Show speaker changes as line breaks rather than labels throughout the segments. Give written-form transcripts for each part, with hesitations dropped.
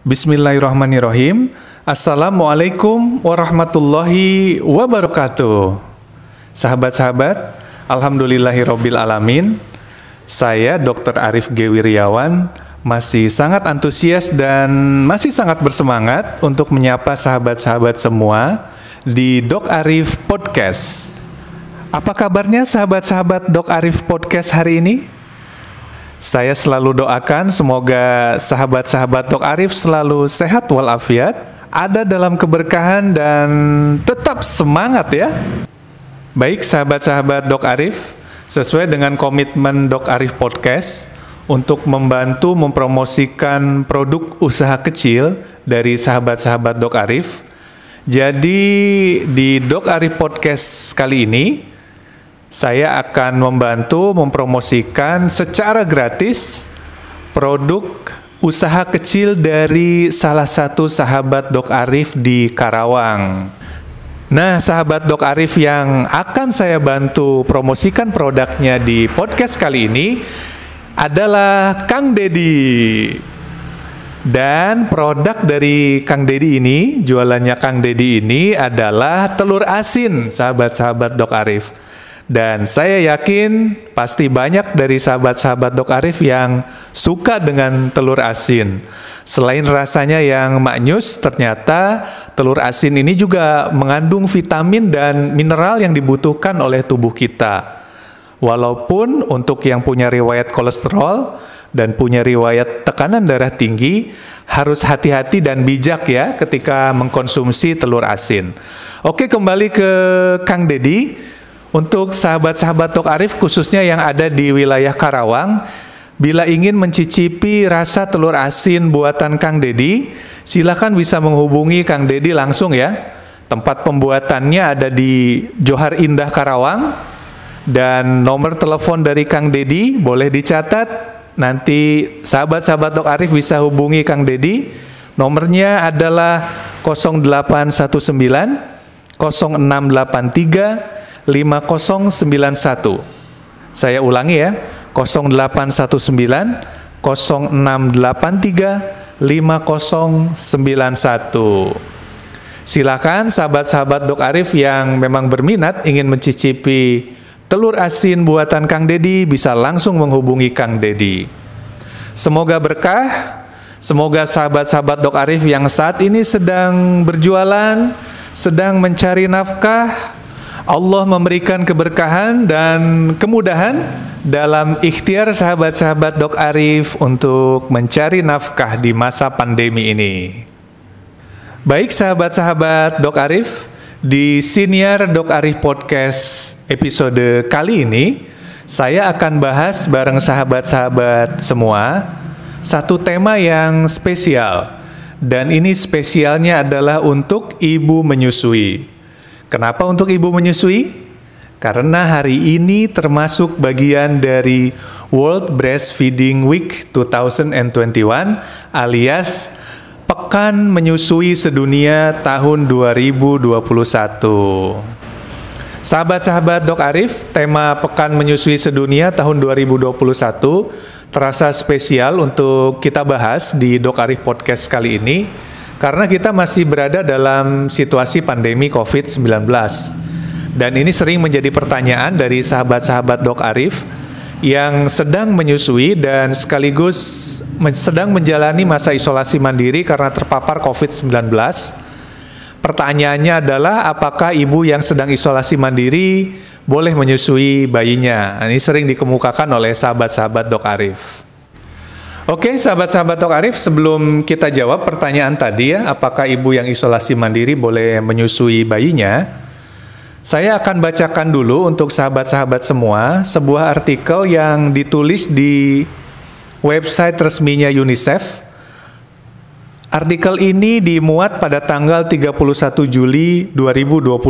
Bismillahirrahmanirrahim. Assalamualaikum warahmatullahi wabarakatuh. Sahabat-sahabat, alhamdulillahirabbil alamin. Saya Dr. Arif G. Wiryawan masih sangat antusias dan masih sangat bersemangat untuk menyapa sahabat-sahabat semua di Dok Arif Podcast. Apa kabarnya sahabat-sahabat Dok Arif Podcast hari ini? Saya selalu doakan semoga sahabat-sahabat Dok Arif selalu sehat walafiat, ada dalam keberkahan dan tetap semangat ya. Baik sahabat-sahabat Dok Arif, sesuai dengan komitmen Dok Arif Podcast untuk membantu mempromosikan produk usaha kecil dari sahabat-sahabat Dok Arif. Jadi di Dok Arif Podcast kali ini, saya akan membantu mempromosikan secara gratis produk usaha kecil dari salah satu sahabat Dok Arif di Karawang. Nah, sahabat Dok Arif yang akan saya bantu promosikan produknya di podcast kali ini adalah Kang Dedi. Dan produk dari Kang Dedi ini, jualannya Kang Dedi ini adalah telur asin, sahabat-sahabat Dok Arif. Dan saya yakin pasti banyak dari sahabat-sahabat Dok Arif yang suka dengan telur asin. Selain rasanya yang maknyus, ternyata telur asin ini juga mengandung vitamin dan mineral yang dibutuhkan oleh tubuh kita. Walaupun untuk yang punya riwayat kolesterol dan punya riwayat tekanan darah tinggi, harus hati-hati dan bijak ya ketika mengkonsumsi telur asin. Oke, kembali ke Kang Dedi. Untuk sahabat-sahabat Dok Arif khususnya yang ada di wilayah Karawang, bila ingin mencicipi rasa telur asin buatan Kang Dedi, silakan bisa menghubungi Kang Dedi langsung ya. Tempat pembuatannya ada di Johar Indah Karawang, dan nomor telepon dari Kang Dedi boleh dicatat. Nanti sahabat-sahabat Dok Arif bisa hubungi Kang Dedi. Nomornya adalah 0819 0683 5091. Saya ulangi ya, 0819 0683 5091. Silakan sahabat-sahabat Dok Arif yang memang berminat ingin mencicipi telur asin buatan Kang Dedi bisa langsung menghubungi Kang Dedi. Semoga berkah, semoga sahabat-sahabat Dok Arif yang saat ini sedang berjualan, sedang mencari nafkah, Allah memberikan keberkahan dan kemudahan dalam ikhtiar sahabat-sahabat Dok Arif untuk mencari nafkah di masa pandemi ini. Baik sahabat-sahabat Dok Arif, di Siniar Dok Arif Podcast episode kali ini, saya akan bahas bareng sahabat-sahabat semua satu tema yang spesial. Dan ini spesialnya adalah untuk ibu menyusui. Kenapa untuk ibu menyusui? Karena hari ini termasuk bagian dari World Breastfeeding Week 2021 alias Pekan Menyusui Sedunia tahun 2021. Sahabat-sahabat Dok Arif, tema Pekan Menyusui Sedunia tahun 2021 terasa spesial untuk kita bahas di Dok Arif Podcast kali ini. Karena kita masih berada dalam situasi pandemi COVID-19. Dan ini sering menjadi pertanyaan dari sahabat-sahabat Dok Arif yang sedang menyusui dan sekaligus sedang menjalani masa isolasi mandiri karena terpapar COVID-19. Pertanyaannya adalah apakah ibu yang sedang isolasi mandiri boleh menyusui bayinya? Ini sering dikemukakan oleh sahabat-sahabat Dok Arif. Oke, sahabat-sahabat Dok Arif, sebelum kita jawab pertanyaan tadi ya, apakah ibu yang isolasi mandiri boleh menyusui bayinya? Saya akan bacakan dulu untuk sahabat-sahabat semua sebuah artikel yang ditulis di website resminya UNICEF. Artikel ini dimuat pada tanggal 31 Juli 2021,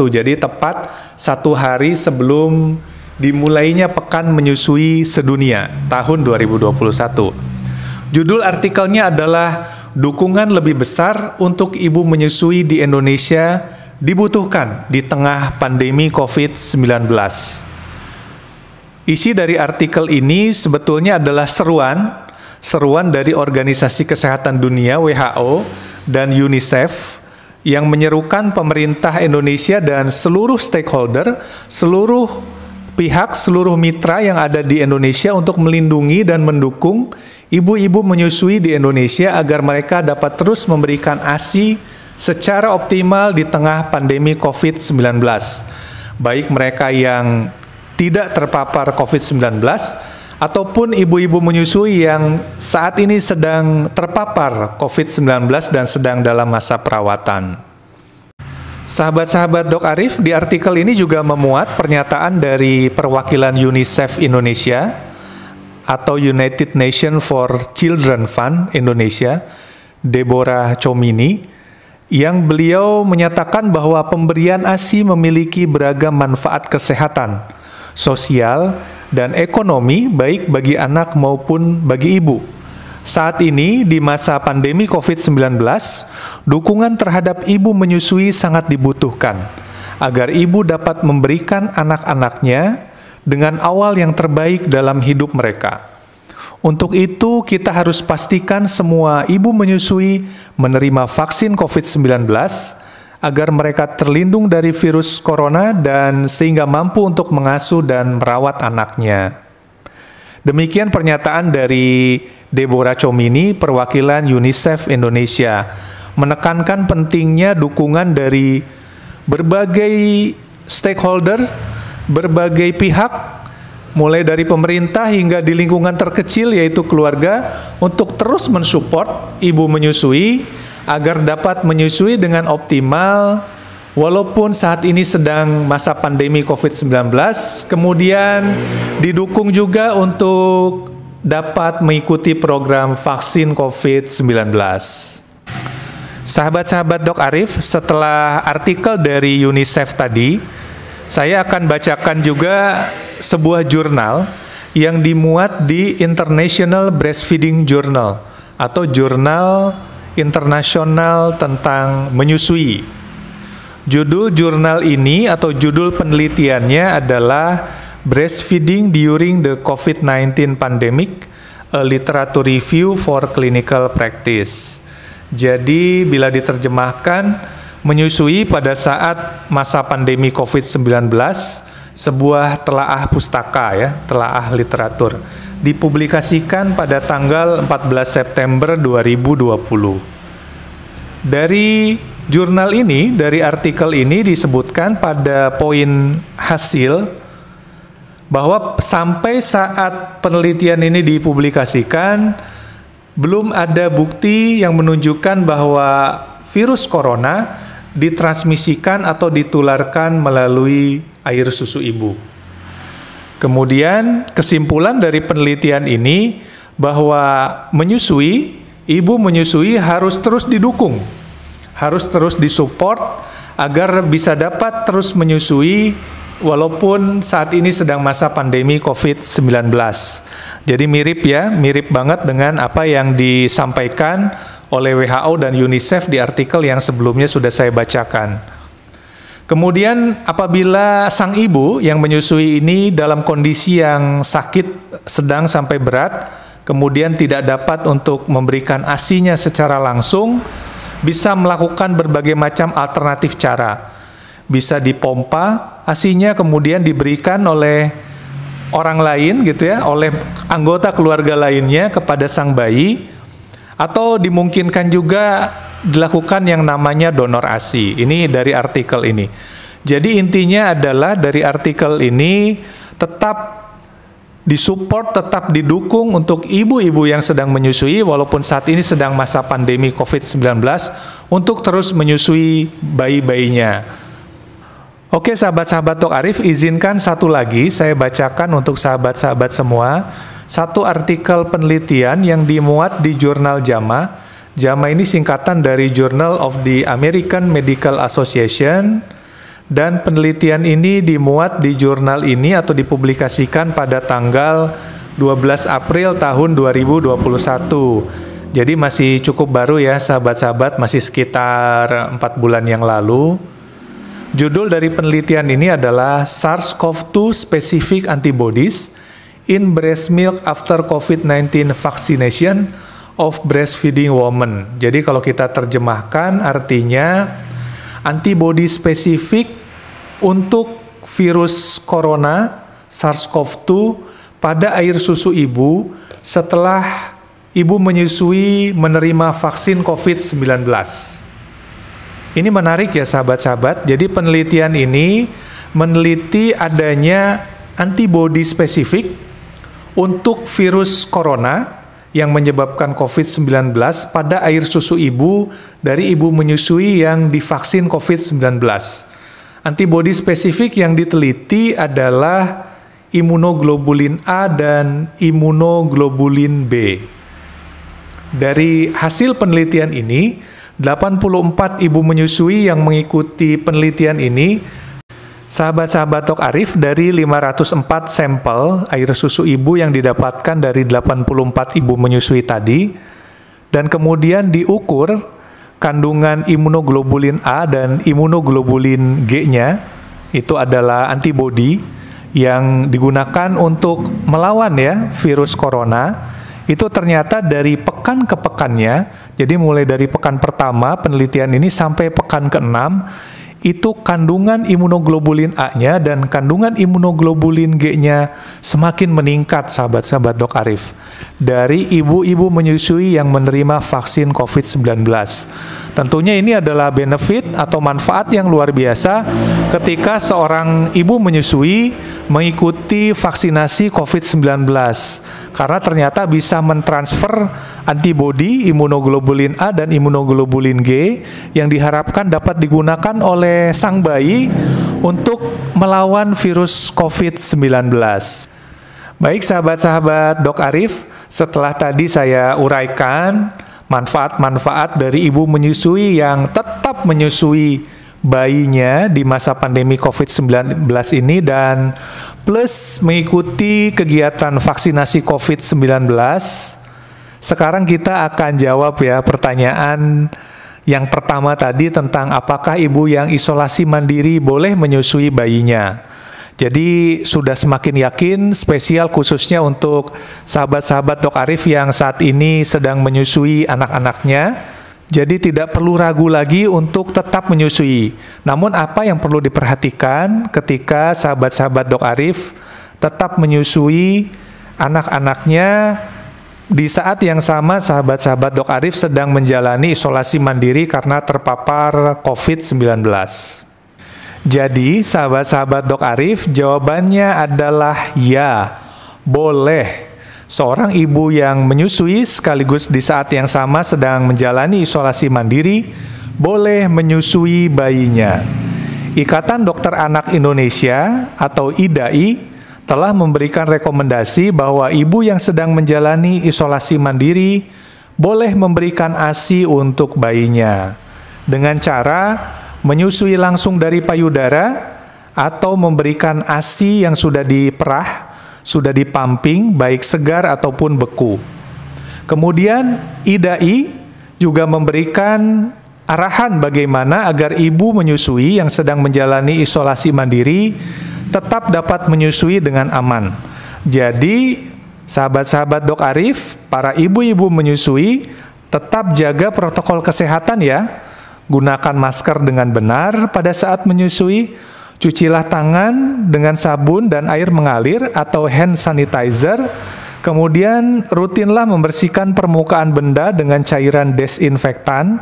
jadi tepat satu hari sebelum dimulainya Pekan Menyusui Sedunia tahun 2021. Judul artikelnya adalah dukungan lebih besar untuk ibu menyusui di Indonesia dibutuhkan di tengah pandemi COVID-19. Isi dari artikel ini sebetulnya adalah seruan dari Organisasi Kesehatan Dunia WHO dan UNICEF yang menyerukan pemerintah Indonesia dan seluruh stakeholder, seluruh pihak, seluruh mitra yang ada di Indonesia untuk melindungi dan mendukung ibu-ibu menyusui di Indonesia agar mereka dapat terus memberikan ASI secara optimal di tengah pandemi COVID-19. Baik mereka yang tidak terpapar COVID-19 ataupun ibu-ibu menyusui yang saat ini sedang terpapar COVID-19 dan sedang dalam masa perawatan. Sahabat-sahabat Dok Arif, di artikel ini juga memuat pernyataan dari perwakilan UNICEF Indonesia atau United Nations for Children Fund Indonesia, Deborah Comini, yang beliau menyatakan bahwa pemberian ASI memiliki beragam manfaat kesehatan, sosial, dan ekonomi baik bagi anak maupun bagi ibu. Saat ini di masa pandemi COVID-19, dukungan terhadap ibu menyusui sangat dibutuhkan agar ibu dapat memberikan anak-anaknya dengan awal yang terbaik dalam hidup mereka. Untuk itu, kita harus pastikan semua ibu menyusui menerima vaksin COVID-19 agar mereka terlindung dari virus corona dan sehingga mampu untuk mengasuh dan merawat anaknya. Demikian pernyataan dari Deborah Comini, perwakilan UNICEF Indonesia, menekankan pentingnya dukungan dari berbagai stakeholder, berbagai pihak, mulai dari pemerintah hingga di lingkungan terkecil yaitu keluarga, untuk terus mensupport ibu menyusui agar dapat menyusui dengan optimal walaupun saat ini sedang masa pandemi COVID-19, kemudian didukung juga untuk dapat mengikuti program vaksin COVID-19. Sahabat-sahabat Dok Arif, setelah artikel dari UNICEF tadi, saya akan bacakan juga sebuah jurnal yang dimuat di International Breastfeeding Journal atau jurnal internasional tentang menyusui. Judul jurnal ini atau judul penelitiannya adalah Breastfeeding During the COVID-19 Pandemic, a Literature Review for Clinical Practice. Jadi bila diterjemahkan, menyusui pada saat masa pandemi COVID-19, sebuah telaah pustaka ya, telaah literatur, dipublikasikan pada tanggal 14 September 2020. Dari jurnal ini, dari artikel ini disebutkan pada poin hasil bahwa sampai saat penelitian ini dipublikasikan, belum ada bukti yang menunjukkan bahwa virus corona ditransmisikan atau ditularkan melalui air susu ibu. Kemudian kesimpulan dari penelitian ini bahwa menyusui, ibu menyusui harus terus didukung, harus terus disupport agar bisa dapat terus menyusui walaupun saat ini sedang masa pandemi COVID-19. Jadi mirip ya, mirip banget dengan apa yang disampaikan oleh WHO dan UNICEF di artikel yang sebelumnya sudah saya bacakan. Kemudian apabila sang ibu yang menyusui ini dalam kondisi yang sakit sedang sampai berat, kemudian tidak dapat untuk memberikan ASI-nya secara langsung, bisa melakukan berbagai macam alternatif cara. Bisa dipompa ASI-nya kemudian diberikan oleh orang lain gitu ya, oleh anggota keluarga lainnya kepada sang bayi, atau dimungkinkan juga dilakukan yang namanya donor ASI. Ini dari artikel ini. Jadi intinya adalah dari artikel ini tetap disupport, tetap didukung untuk ibu-ibu yang sedang menyusui walaupun saat ini sedang masa pandemi COVID-19 untuk terus menyusui bayi-bayinya. Oke sahabat-sahabat Dok Arif, izinkan satu lagi saya bacakan untuk sahabat-sahabat semua satu artikel penelitian yang dimuat di jurnal JAMA. JAMA ini singkatan dari Journal of the American Medical Association, dan penelitian ini dimuat di jurnal ini atau dipublikasikan pada tanggal 12 April tahun 2021. Jadi masih cukup baru ya sahabat-sahabat, masih sekitar 4 bulan yang lalu. Judul dari penelitian ini adalah SARS-CoV-2 Specific Antibodies in breast milk after COVID-19 vaccination of breastfeeding women. Jadi kalau kita terjemahkan artinya antibodi spesifik untuk virus corona SARS-CoV-2 pada air susu ibu setelah ibu menyusui menerima vaksin COVID-19. Ini menarik ya sahabat-sahabat. Jadi penelitian ini meneliti adanya antibodi spesifik untuk virus corona yang menyebabkan COVID-19 pada air susu ibu dari ibu menyusui yang divaksin COVID-19. Antibodi spesifik yang diteliti adalah imunoglobulin A dan imunoglobulin B. Dari hasil penelitian ini, 84 ibu menyusui yang mengikuti penelitian ini, sahabat-sahabat Dok Arif, dari 504 sampel air susu ibu yang didapatkan dari 84 ibu menyusui tadi, dan kemudian diukur kandungan imunoglobulin A dan imunoglobulin G-nya, itu adalah antibodi yang digunakan untuk melawan ya virus corona. Itu ternyata dari pekan ke pekannya, jadi mulai dari pekan pertama penelitian ini sampai pekan ke-6, itu kandungan imunoglobulin A-nya dan kandungan imunoglobulin G-nya semakin meningkat, sahabat-sahabat Dok Arif, dari ibu-ibu menyusui yang menerima vaksin COVID-19. Tentunya ini adalah benefit atau manfaat yang luar biasa ketika seorang ibu menyusui mengikuti vaksinasi COVID-19, karena ternyata bisa mentransfer antibodi imunoglobulin A dan imunoglobulin G yang diharapkan dapat digunakan oleh sang bayi untuk melawan virus COVID-19. Baik sahabat-sahabat Dok Arif, setelah tadi saya uraikan manfaat-manfaat dari ibu menyusui yang tetap menyusui bayinya di masa pandemi COVID-19 ini dan plus mengikuti kegiatan vaksinasi COVID-19. Sekarang kita akan jawab ya pertanyaan yang pertama tadi tentang apakah ibu yang isolasi mandiri boleh menyusui bayinya. Jadi sudah semakin yakin, spesial khususnya untuk sahabat-sahabat Dok Arif yang saat ini sedang menyusui anak-anaknya. Jadi tidak perlu ragu lagi untuk tetap menyusui. Namun apa yang perlu diperhatikan ketika sahabat-sahabat Dok Arif tetap menyusui anak-anaknya di saat yang sama sahabat-sahabat Dok Arif sedang menjalani isolasi mandiri karena terpapar COVID-19. Jadi sahabat-sahabat Dok Arif, jawabannya adalah ya, boleh. Seorang ibu yang menyusui sekaligus di saat yang sama sedang menjalani isolasi mandiri, boleh menyusui bayinya. Ikatan Dokter Anak Indonesia atau IDAI telah memberikan rekomendasi bahwa ibu yang sedang menjalani isolasi mandiri boleh memberikan ASI untuk bayinya dengan cara menyusui langsung dari payudara atau memberikan ASI yang sudah diperah, sudah dipumping, baik segar ataupun beku. Kemudian IDAI juga memberikan arahan bagaimana agar ibu menyusui yang sedang menjalani isolasi mandiri tetap dapat menyusui dengan aman. Jadi sahabat-sahabat Dok Arif, para ibu-ibu menyusui tetap jaga protokol kesehatan ya. Gunakan masker dengan benar pada saat menyusui, cucilah tangan dengan sabun dan air mengalir atau hand sanitizer, kemudian rutinlah membersihkan permukaan benda dengan cairan desinfektan,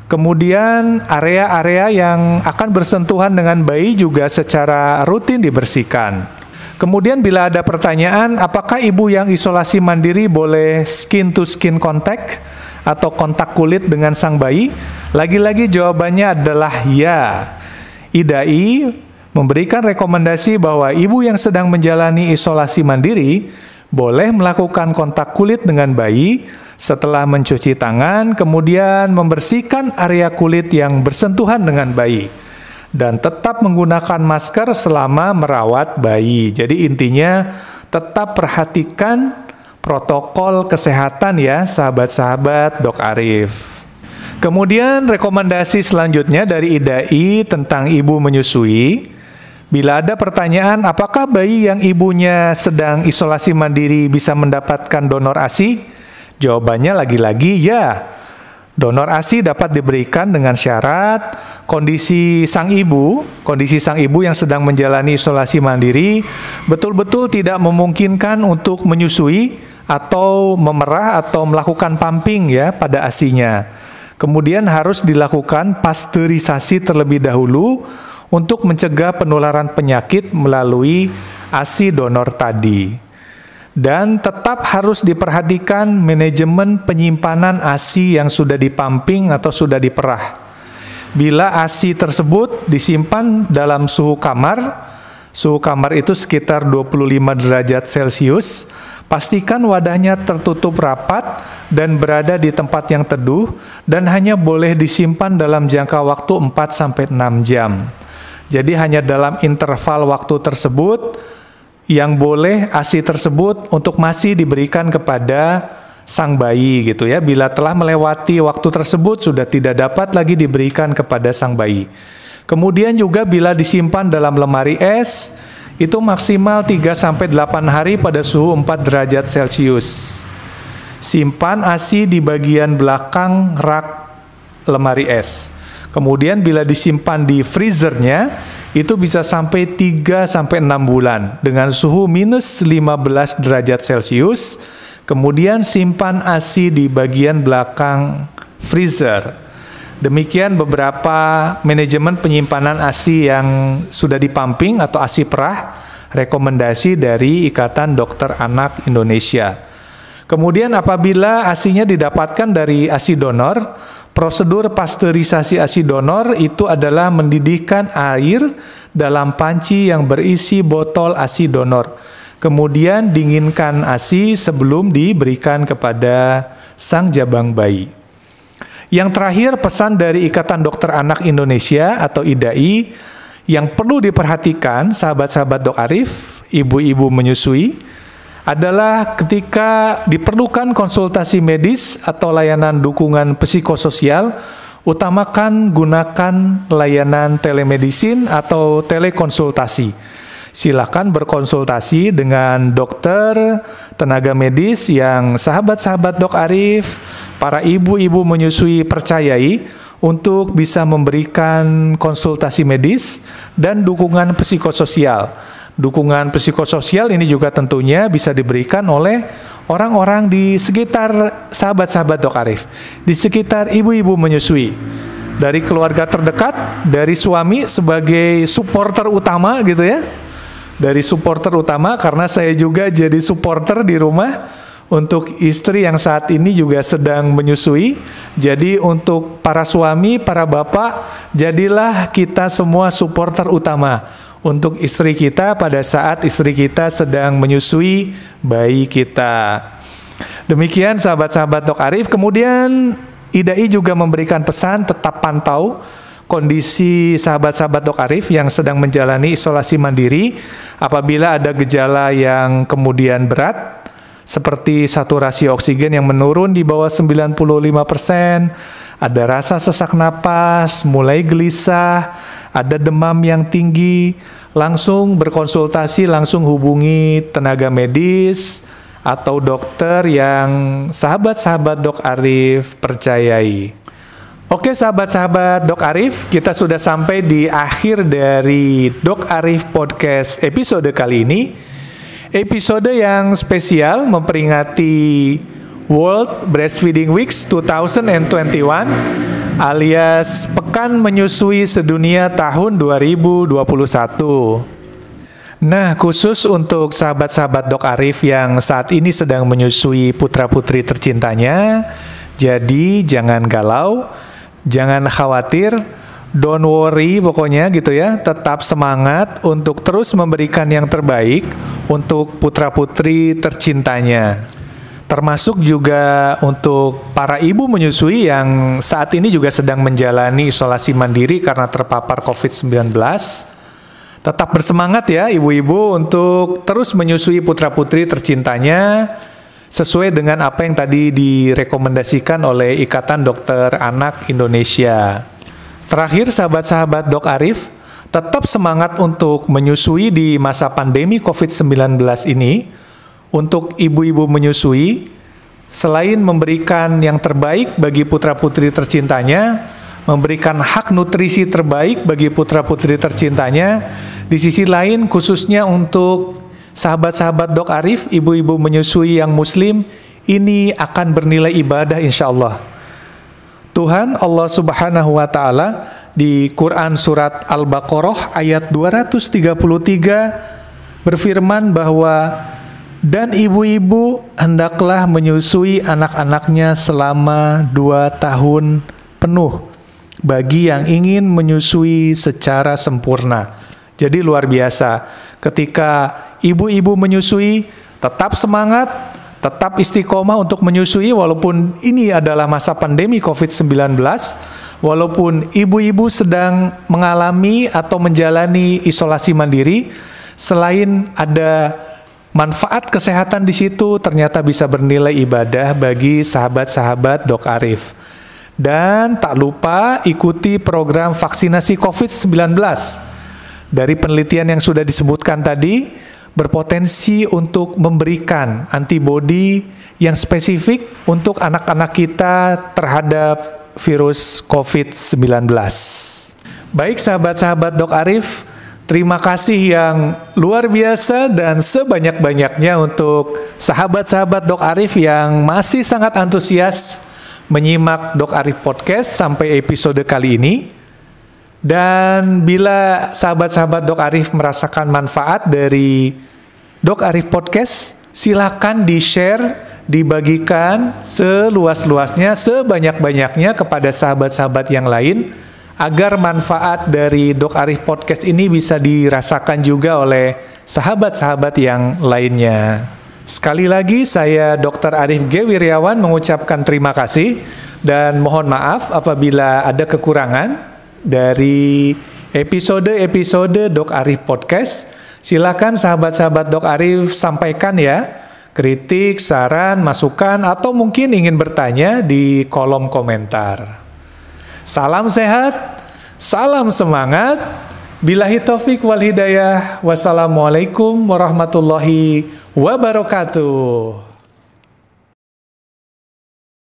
kemudian area-area yang akan bersentuhan dengan bayi juga secara rutin dibersihkan. Kemudian bila ada pertanyaan, apakah ibu yang isolasi mandiri boleh skin to skin contact atau kontak kulit dengan sang bayi? Lagi-lagi jawabannya adalah ya. IDAI memberikan rekomendasi bahwa ibu yang sedang menjalani isolasi mandiri boleh melakukan kontak kulit dengan bayi setelah mencuci tangan, kemudian membersihkan area kulit yang bersentuhan dengan bayi, dan tetap menggunakan masker selama merawat bayi. Jadi intinya tetap perhatikan protokol kesehatan ya sahabat-sahabat Dok Arif. Kemudian rekomendasi selanjutnya dari IDAI tentang ibu menyusui, Bila ada pertanyaan, apakah bayi yang ibunya sedang isolasi mandiri bisa mendapatkan donor ASI? Jawabannya lagi-lagi ya. Donor ASI dapat diberikan dengan syarat kondisi sang ibu yang sedang menjalani isolasi mandiri betul-betul tidak memungkinkan untuk menyusui atau memerah atau melakukan pumping ya pada ASI-nya. Kemudian harus dilakukan pasteurisasi terlebih dahulu untuk mencegah penularan penyakit melalui ASI donor tadi. Dan tetap harus diperhatikan manajemen penyimpanan ASI yang sudah dipumping atau sudah diperah. Bila ASI tersebut disimpan dalam suhu kamar itu sekitar 25 derajat Celcius, pastikan wadahnya tertutup rapat dan berada di tempat yang teduh dan hanya boleh disimpan dalam jangka waktu 4-6 jam. Jadi hanya dalam interval waktu tersebut yang boleh ASI tersebut untuk masih diberikan kepada sang bayi gitu ya. Bila telah melewati waktu tersebut sudah tidak dapat lagi diberikan kepada sang bayi. Kemudian juga bila disimpan dalam lemari es itu maksimal 3-8 hari pada suhu 4 derajat Celcius. Simpan ASI di bagian belakang rak lemari es. Kemudian bila disimpan di freezernya, itu bisa sampai 3-6 bulan dengan suhu minus 15 derajat Celcius. Kemudian simpan ASI di bagian belakang freezer. Demikian beberapa manajemen penyimpanan ASI yang sudah dipumping atau ASI perah, rekomendasi dari Ikatan Dokter Anak Indonesia. Kemudian apabila ASI-nya didapatkan dari ASI donor, prosedur pasteurisasi ASI donor itu adalah mendidihkan air dalam panci yang berisi botol ASI donor. Kemudian dinginkan ASI sebelum diberikan kepada sang jabang bayi. Yang terakhir, pesan dari Ikatan Dokter Anak Indonesia atau IDAI yang perlu diperhatikan sahabat-sahabat Dok Arif, ibu-ibu menyusui, adalah ketika diperlukan konsultasi medis atau layanan dukungan psikososial, utamakan gunakan layanan telemedicine atau telekonsultasi. Silakan berkonsultasi dengan dokter, tenaga medis yang sahabat-sahabat Dok Arif, para ibu-ibu menyusui percayai untuk bisa memberikan konsultasi medis dan dukungan psikososial. Dukungan psikososial ini juga tentunya bisa diberikan oleh orang-orang di sekitar sahabat-sahabat Dok Arif, di sekitar ibu-ibu menyusui. Dari keluarga terdekat, dari suami sebagai supporter utama gitu ya. Dari supporter utama karena saya juga jadi supporter di rumah untuk istri yang saat ini juga sedang menyusui. Jadi untuk para suami, para bapak, jadilah kita semua supporter utama untuk istri kita pada saat istri kita sedang menyusui bayi kita. Demikian sahabat-sahabat Dok Arif. Kemudian IDAI juga memberikan pesan tetap pantau kondisi sahabat-sahabat Dok Arif yang sedang menjalani isolasi mandiri. Apabila ada gejala yang kemudian berat seperti saturasi oksigen yang menurun di bawah 95%, ada rasa sesak napas, mulai gelisah, ada demam yang tinggi, langsung berkonsultasi, langsung hubungi tenaga medis atau dokter yang sahabat-sahabat Dok Arif percayai. Oke sahabat-sahabat Dok Arif, kita sudah sampai di akhir dari Dok Arif Podcast episode kali ini. Episode yang spesial memperingati World Breastfeeding Weeks 2021 alias Pekan Menyusui Sedunia tahun 2021. Nah, khusus untuk sahabat-sahabat Dok Arif yang saat ini sedang menyusui putra-putri tercintanya, jadi jangan galau, jangan khawatir, don't worry pokoknya gitu ya, tetap semangat untuk terus memberikan yang terbaik untuk putra-putri tercintanya. Termasuk juga untuk para ibu menyusui yang saat ini juga sedang menjalani isolasi mandiri karena terpapar COVID-19. Tetap bersemangat ya ibu-ibu untuk terus menyusui putra-putri tercintanya sesuai dengan apa yang tadi direkomendasikan oleh Ikatan Dokter Anak Indonesia. Terakhir sahabat-sahabat Dok Arif, tetap semangat untuk menyusui di masa pandemi COVID-19 ini. Untuk ibu-ibu menyusui, selain memberikan yang terbaik bagi putra-putri tercintanya, memberikan hak nutrisi terbaik bagi putra-putri tercintanya, di sisi lain khususnya untuk sahabat-sahabat Dok Arif, ibu-ibu menyusui yang muslim, ini akan bernilai ibadah insya Allah. Tuhan Allah Subhanahu wa Ta'ala di Quran Surat Al-Baqarah ayat 233 berfirman bahwa dan ibu-ibu hendaklah menyusui anak-anaknya selama 2 tahun penuh bagi yang ingin menyusui secara sempurna. Jadi luar biasa ketika ibu-ibu menyusui, tetap semangat, tetap istiqomah untuk menyusui walaupun ini adalah masa pandemi COVID-19, walaupun ibu-ibu sedang mengalami atau menjalani isolasi mandiri, selain ada manfaat kesehatan di situ, ternyata bisa bernilai ibadah bagi sahabat-sahabat Dok Arif. Dan tak lupa ikuti program vaksinasi COVID-19. Dari penelitian yang sudah disebutkan tadi, berpotensi untuk memberikan antibodi yang spesifik untuk anak-anak kita terhadap virus COVID-19. Baik sahabat-sahabat Dok Arif, terima kasih yang luar biasa dan sebanyak-banyaknya untuk sahabat-sahabat Dok Arif yang masih sangat antusias menyimak Dok Arif Podcast sampai episode kali ini. Dan bila sahabat-sahabat Dok Arif merasakan manfaat dari Dok Arif Podcast, silakan di-share, dibagikan seluas-luasnya, sebanyak-banyaknya kepada sahabat-sahabat yang lain, agar manfaat dari Dok Arif Podcast ini bisa dirasakan juga oleh sahabat-sahabat yang lainnya. Sekali lagi saya Dr. Arif G. Wiryawan mengucapkan terima kasih dan mohon maaf apabila ada kekurangan dari episode-episode Dok Arif Podcast. Silakan sahabat-sahabat Dok Arif sampaikan ya, kritik, saran, masukan, atau mungkin ingin bertanya di kolom komentar. Salam sehat, salam semangat, billahi taufik wal hidayah, wassalamualaikum warahmatullahi wabarakatuh.